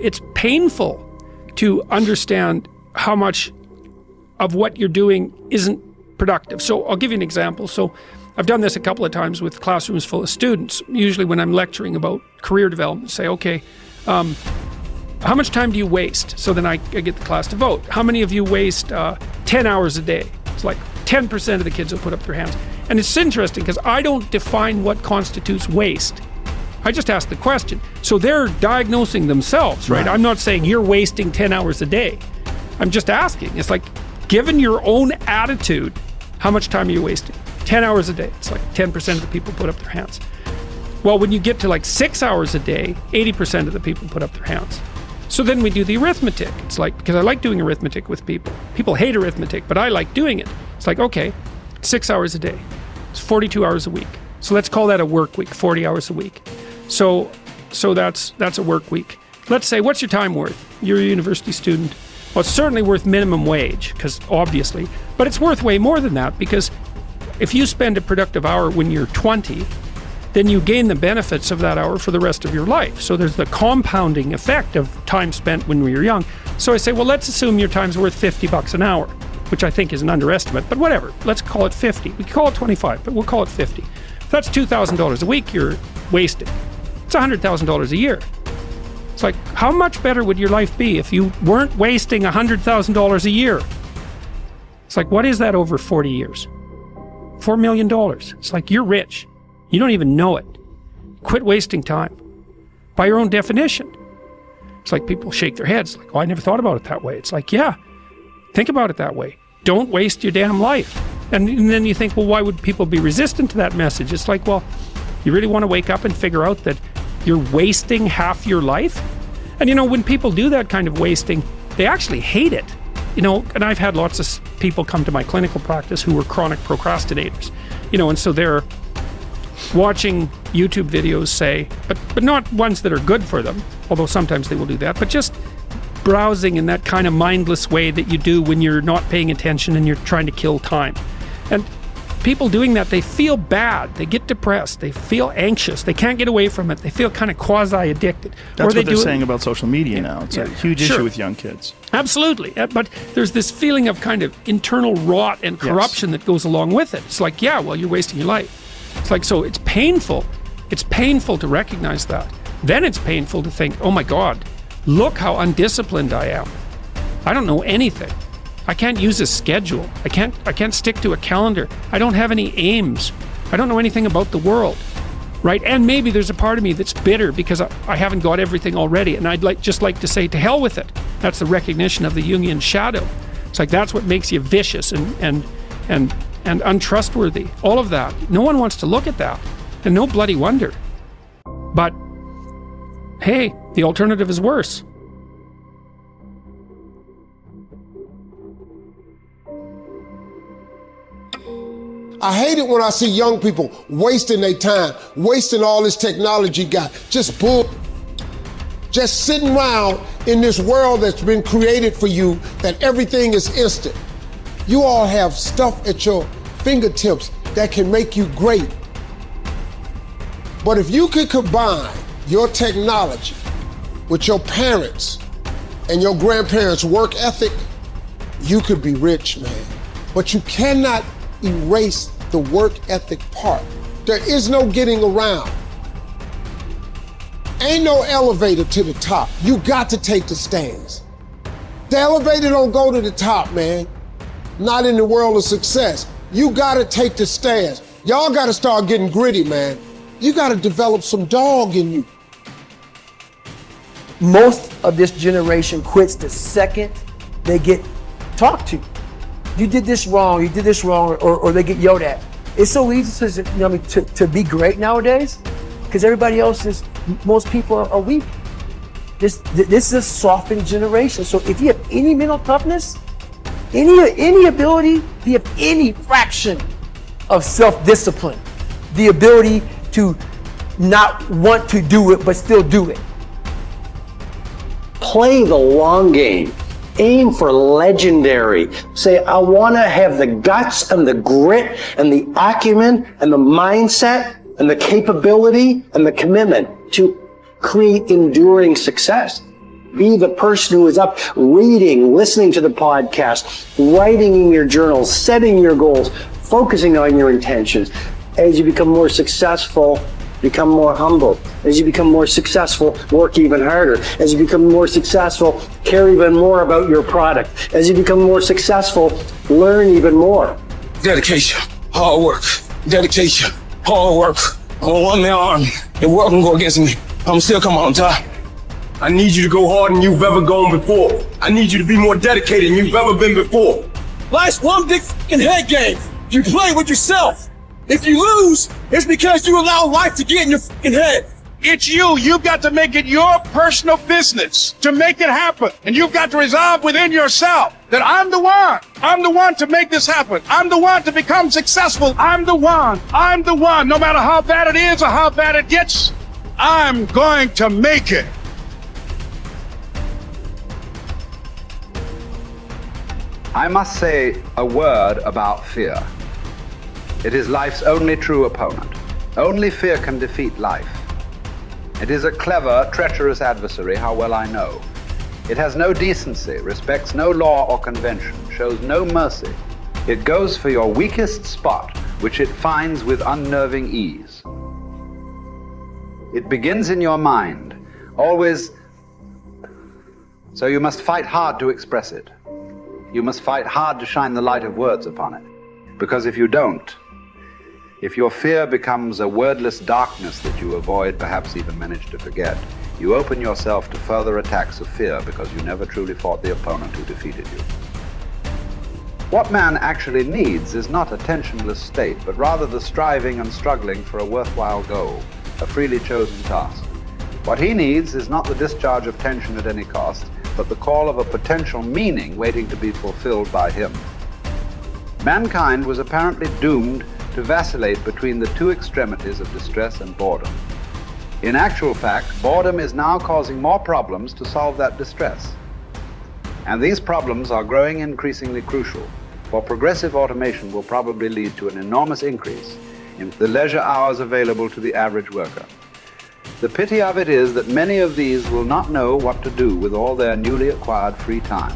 it's painful to understand how much of what you're doing isn't productive. So I'll give you an example. So I've done this a couple of times with classrooms full of students. Usually when I'm lecturing about career development, say, okay, how much time do you waste? So then I get the class to vote. How many of you waste 10 hours a day? It's like 10% of the kids will put up their hands. And it's interesting because I don't define what constitutes waste. I just ask the question. So they're diagnosing themselves, right? I'm not saying you're wasting 10 hours a day. I'm just asking. It's like, given your own attitude, how much time are you wasting? 10 hours a day. It's like 10% of the people put up their hands. Well, when you get to like 6 hours a day, 80% of the people put up their hands. So then we do the arithmetic. It's like, because I like doing arithmetic with people. People hate arithmetic, but I like doing it. It's like, okay, 6 hours a day. It's 42 hours a week. So let's call that a work week, 40 hours a week. So that's a work week. Let's say, what's your time worth? You're a university student. Well, it's certainly worth minimum wage, because obviously, but it's worth way more than that, because if you spend a productive hour when you're 20, then you gain the benefits of that hour for the rest of your life. So there's the compounding effect of time spent when we were young. So I say, well, let's assume your time's worth $50 an hour, which I think is an underestimate, but whatever. Let's call it 50. We can call it 25, but we'll call it 50. If that's $2,000 a week you're wasting. It's $100,000 a year. It's like, how much better would your life be if you weren't wasting $100,000 a year? It's like, what is that over 40 years? $4 million. It's like, you're rich. You don't even know it. Quit wasting time. By your own definition. It's like people shake their heads, like, oh, I never thought about it that way. It's like, yeah, think about it that way. Don't waste your damn life. And then you think, well, why would people be resistant to that message? It's like, well, you really want to wake up and figure out that you're wasting half your life? And you know, when people do that kind of wasting, they actually hate it. You know, and I've had lots of people come to my clinical practice who were chronic procrastinators. You know, and so they're watching YouTube videos, say, but not ones that are good for them, although sometimes they will do that, but just browsing in that kind of mindless way that you do when you're not paying attention and you're trying to kill time. And people doing that, they feel bad, they get depressed, they feel anxious, they can't get away from it, they feel kind of quasi-addicted. That's what they're saying about social media now. It's a huge issue sure. with young kids. Absolutely, but there's this feeling of kind of internal rot and corruption that goes along with it. It's like, yeah, well, you're wasting your life. It's like, so it's painful. It's painful to recognize that. Then it's painful to think, oh my God, look how undisciplined I am. I don't know anything. I can't use a schedule. I can't stick to a calendar. I don't have any aims. I don't know anything about the world, right? And maybe there's a part of me that's bitter because I haven't got everything already, and I'd just like to say, to hell with it. That's the recognition of the Jungian shadow. It's like, that's what makes you vicious and untrustworthy. All of that. No one wants to look at that, and no bloody wonder. But hey, the alternative is worse. I hate it when I see young people wasting their time, wasting all this technology got, just sitting around in this world that's been created for you, that everything is instant. You all have stuff at your fingertips that can make you great. But if you could combine your technology with your parents and your grandparents' work ethic, you could be rich, man. But you cannot erase the work ethic part. There is no getting around. Ain't no elevator to the top. You got to take the stairs. The elevator don't go to the top, man. Not in the world of success. You gotta take the stairs. Y'all gotta start getting gritty, man. You gotta develop some dog in you. Most of this generation quits the second they get talked to. You did this wrong, or they get yelled at. It's so easy to be great nowadays because everybody else is, most people are weak. This is a softened generation. So if you have any mental toughness, any ability, if you have any fraction of self-discipline, the ability to not want to do it but still do it. Play the long game. Aim for legendary. Say, I want to have the guts and the grit and the acumen and the mindset and the capability and the commitment to create enduring success. Be the person who is up reading, listening to the podcast, writing in your journal, setting your goals, focusing on your intentions. As you become more successful, become more humble. As you become more successful, work even harder. As you become more successful, care even more about your product. As you become more successful, learn even more. Dedication, hard work. Dedication, hard work. I'm a one-man army. The world can go against me. I'm still come on top. I need you to go harder than you've ever gone before. I need you to be more dedicated than you've ever been before. Life's one big fucking head game. You play with yourself. If you lose, it's because you allow life to get in your fucking head. It's you. You've got to make it your personal business to make it happen. And you've got to resolve within yourself that I'm the one. I'm the one to make this happen. I'm the one to become successful. I'm the one. I'm the one. No matter how bad it is or how bad it gets, I'm going to make it. I must say a word about fear. It is life's only true opponent. Only fear can defeat life. It is a clever, treacherous adversary, how well I know. It has no decency, respects no law or convention, shows no mercy. It goes for your weakest spot, which it finds with unnerving ease. It begins in your mind, always, so you must fight hard to express it. You must fight hard to shine the light of words upon it. Because if you don't, if your fear becomes a wordless darkness that you avoid, perhaps even manage to forget, you open yourself to further attacks of fear because you never truly fought the opponent who defeated you. What man actually needs is not a tensionless state, but rather the striving and struggling for a worthwhile goal, a freely chosen task. What he needs is not the discharge of tension at any cost, but the call of a potential meaning waiting to be fulfilled by him. Mankind was apparently doomed to vacillate between the two extremities of distress and boredom. In actual fact, boredom is now causing more problems to solve that distress. And these problems are growing increasingly crucial, for progressive automation will probably lead to an enormous increase in the leisure hours available to the average worker. The pity of it is that many of these will not know what to do with all their newly acquired free time.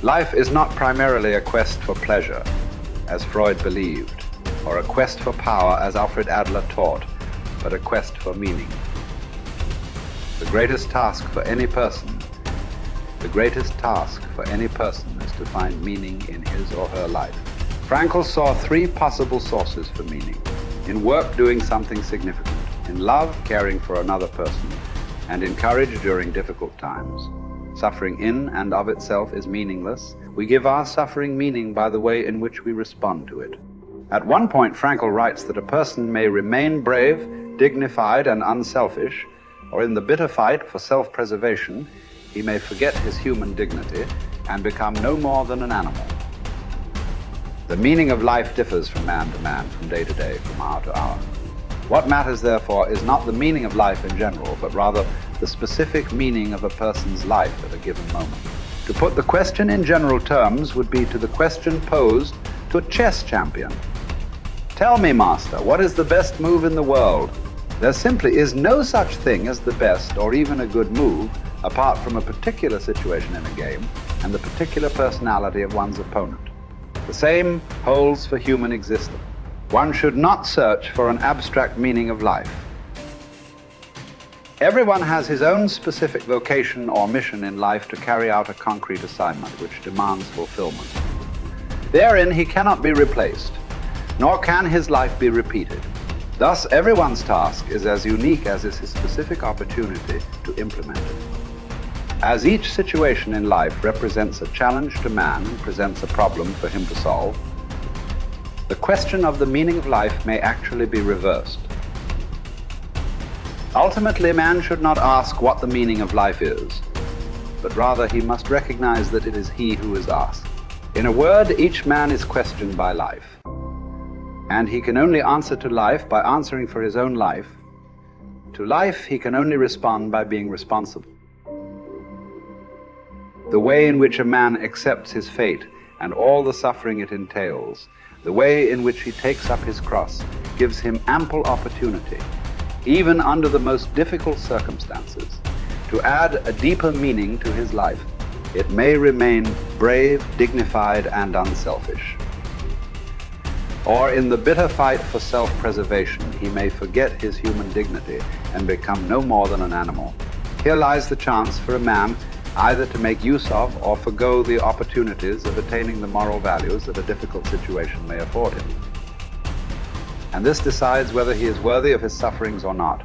Life is not primarily a quest for pleasure, as Freud believed, or a quest for power, as Alfred Adler taught, but a quest for meaning. The greatest task for any person is to find meaning in his or her life. Frankl saw three possible sources for meaning: in work, doing something significant; in love, caring for another person; and in courage during difficult times. Suffering in and of itself is meaningless. We give our suffering meaning by the way in which we respond to it. At one point, Frankl writes that a person may remain brave, dignified, and unselfish, or in the bitter fight for self-preservation, he may forget his human dignity and become no more than an animal. The meaning of life differs from man to man, from day to day, from hour to hour. What matters, therefore, is not the meaning of life in general, but rather the specific meaning of a person's life at a given moment. To put the question in general terms would be to the question posed to a chess champion. Tell me, master, what is the best move in the world? There simply is no such thing as the best or even a good move apart from a particular situation in a game and the particular personality of one's opponent. The same holds for human existence. One should not search for an abstract meaning of life. Everyone has his own specific vocation or mission in life to carry out a concrete assignment which demands fulfillment. Therein he cannot be replaced, nor can his life be repeated. Thus, everyone's task is as unique as is his specific opportunity to implement it. As each situation in life represents a challenge to man and presents a problem for him to solve, the question of the meaning of life may actually be reversed. Ultimately, man should not ask what the meaning of life is, but rather he must recognize that it is he who is asked. In a word, each man is questioned by life, and he can only answer to life by answering for his own life. To life, he can only respond by being responsible. The way in which a man accepts his fate and all the suffering it entails, the way in which he takes up his cross, gives him ample opportunity, even under the most difficult circumstances, to add a deeper meaning to his life, it may remain brave, dignified, and unselfish. Or in the bitter fight for self-preservation, he may forget his human dignity and become no more than an animal. Here lies the chance for a man either to make use of or forgo the opportunities of attaining the moral values that a difficult situation may afford him. And this decides whether he is worthy of his sufferings or not.